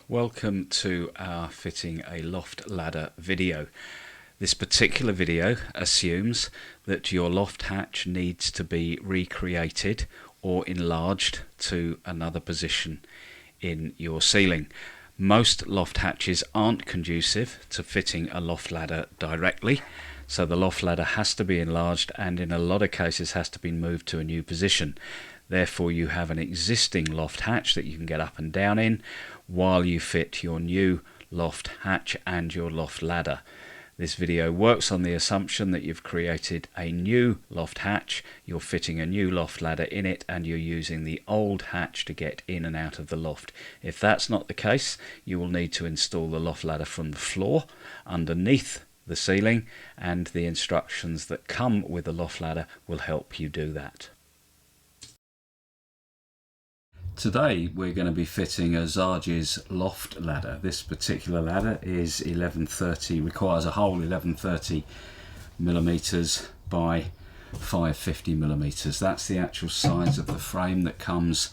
Welcome to our fitting a loft ladder video. This particular video assumes that your loft hatch needs to be recreated or enlarged to another position in your ceiling. Most loft hatches aren't conducive to fitting a loft ladder directly, so the loft ladder has to be enlarged and in a lot of cases has to be moved to a new position. Therefore you have an existing loft hatch that you can get up and down in while you fit your new loft hatch and your loft ladder. This video works on the assumption that you've created a new loft hatch, you're fitting a new loft ladder in it, and you're using the old hatch to get in and out of the loft. If that's not the case, you will need to install the loft ladder from the floor underneath the ceiling, and the instructions that come with the loft ladder will help you do that. Today we're going to be fitting a Zarges loft ladder. This particular ladder is 1130, requires a hole 1130 millimeters by 550 millimeters. That's the actual size of the frame that comes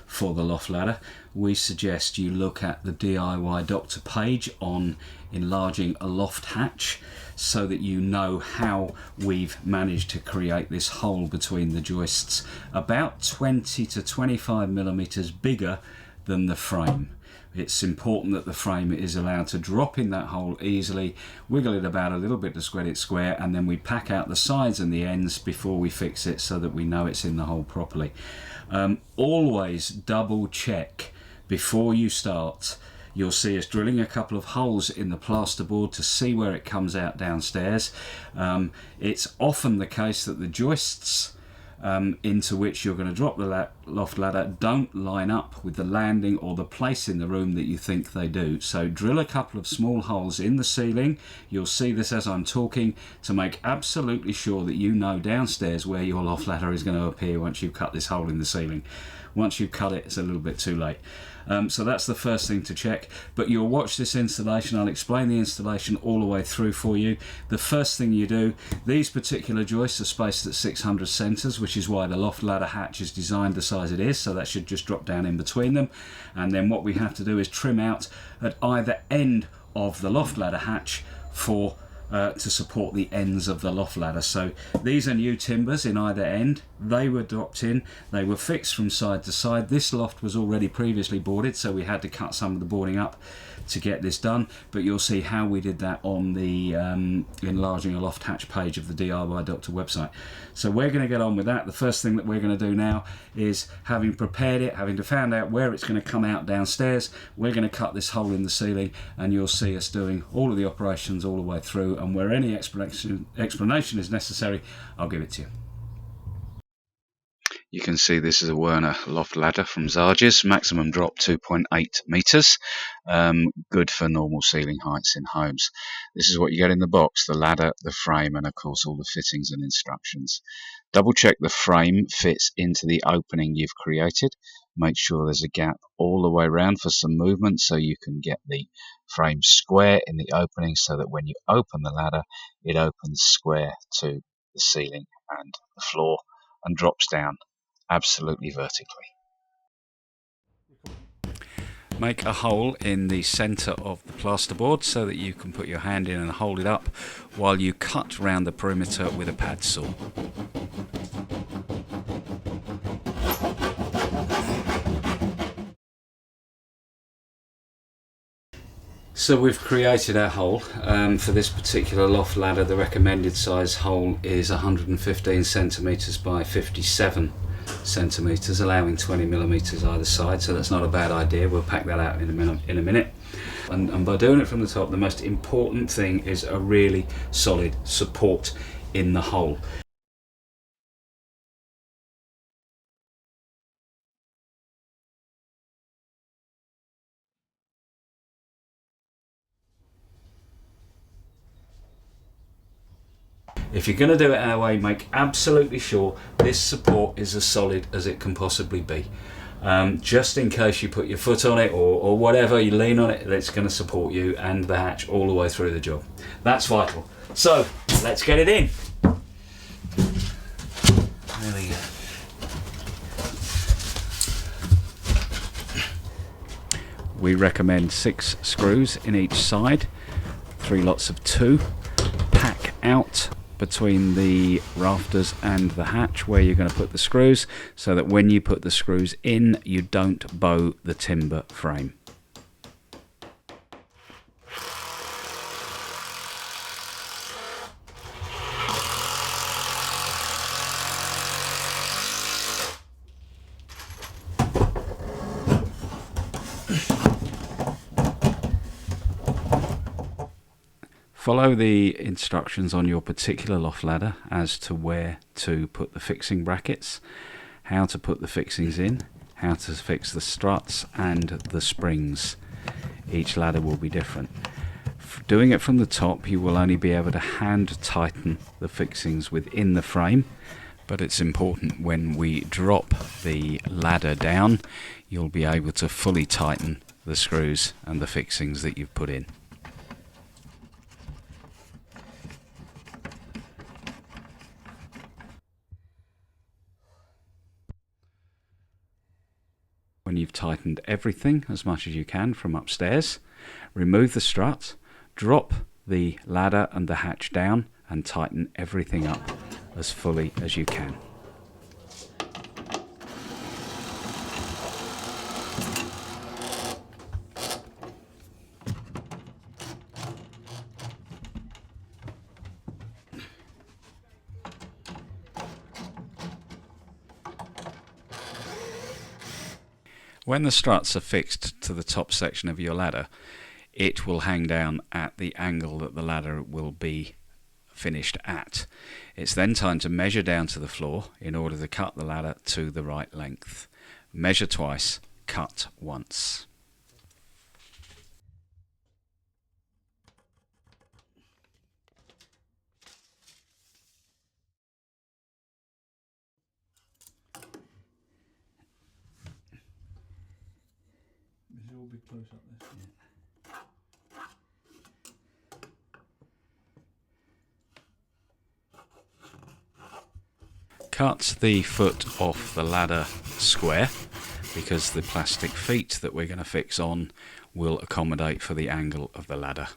for the loft ladder. We suggest you look at the DIY Doctor page on enlarging a loft hatch so that you know how we've managed to create this hole between the joists about 20 to 25 millimeters bigger than the frame. It's important that the frame is allowed to drop in that hole easily, wiggle it about a little bit to square it square, and then we pack out the sides and the ends before we fix it so that we know it's in the hole properly. Always double check before you start. You'll see us drilling a couple of holes in the plasterboard to see where it comes out downstairs. It's often the case that the joists into which you're going to drop the loft ladder don't line up with the landing or the place in the room that you think they do. So drill a couple of small holes in the ceiling. You'll see this as I'm talking to make absolutely sure that you know downstairs where your loft ladder is going to appear once you've cut this hole in the ceiling. Once you've cut it, it's a little bit too late. So that's the first thing to check, but you'll watch this installation. I'll explain the installation all the way through for you. The first thing you do, these particular joists are spaced at 600 centres, which is why the loft ladder hatch is designed the size it is, so that should just drop down in between them. And then what we have to do is trim out at either end of the loft ladder hatch for to support the ends of the loft ladder. So these are new timbers in either end. They were dropped in, they were fixed from side to side. This loft was already previously boarded, so we had to cut some of the boarding up to get this done, but you'll see how we did that on the enlarging a loft hatch page of the DIY Doctor website. So we're going to get on with that. The first thing that we're going to do now is, having prepared it, having to find out where it's going to come out downstairs, we're going to cut this hole in the ceiling, and you'll see us doing all of the operations all the way through, and where any explanation is necessary, I'll give it to you. You can see this is a Werner loft ladder from Zarges, maximum drop 2.8 metres, good for normal ceiling heights in homes. This is what you get in the box: the ladder, the frame, and of course all the fittings and instructions. Double check the frame fits into the opening you've created. Make sure there's a gap all the way around for some movement so you can get the frame square in the opening, so that when you open the ladder it opens square to the ceiling and the floor and drops down absolutely vertically. Make a hole in the centre of the plasterboard so that you can put your hand in and hold it up while you cut round the perimeter with a pad saw. So we've created our hole. For this particular loft ladder, the recommended size hole is 115 centimetres by 57 centimetres, allowing 20 millimetres either side, so that's not a bad idea. We'll pack that out in a minute. And by doing it from the top, the most important thing is a really solid support in the hole. If you're going to do it our way, make absolutely sure this support is as solid as it can possibly be. Just in case you put your foot on it or whatever, you lean on it, it's going to support you and the hatch all the way through the job. That's vital. So let's get it in. There we go. We recommend 6 screws in each side, 3 lots of 2. Pack out between the rafters and the hatch where you're going to put the screws, so that when you put the screws in, you don't bow the timber frame. Follow the instructions on your particular loft ladder as to where to put the fixing brackets, how to put the fixings in, how to fix the struts and the springs. Each ladder will be different. Doing it from the top, you will only be able to hand tighten the fixings within the frame, but it's important when we drop the ladder down, you'll be able to fully tighten the screws and the fixings that you've put in. When you've tightened everything as much as you can from upstairs, remove the strut, drop the ladder and the hatch down and tighten everything up as fully as you can. When the struts are fixed to the top section of your ladder, it will hang down at the angle that the ladder will be finished at. It's then time to measure down to the floor in order to cut the ladder to the right length. Measure twice, cut once. Cut the foot off the ladder square, because the plastic feet that we're going to fix on will accommodate for the angle of the ladder.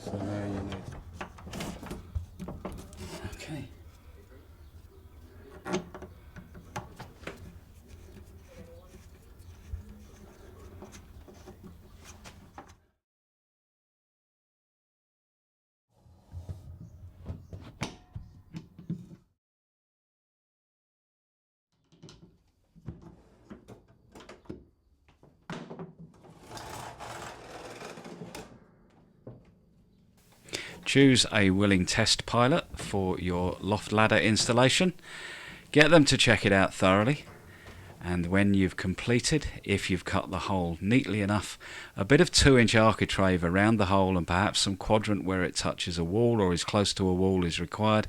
So now you need. Okay. Choose a willing test pilot for your loft ladder installation. Get them to check it out thoroughly, And when you've completed, if you've cut the hole neatly enough, a bit of 2-inch architrave around the hole and perhaps some quadrant where it touches a wall or is close to a wall is required,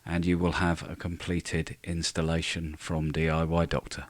and you will have a completed installation from DIY Doctor.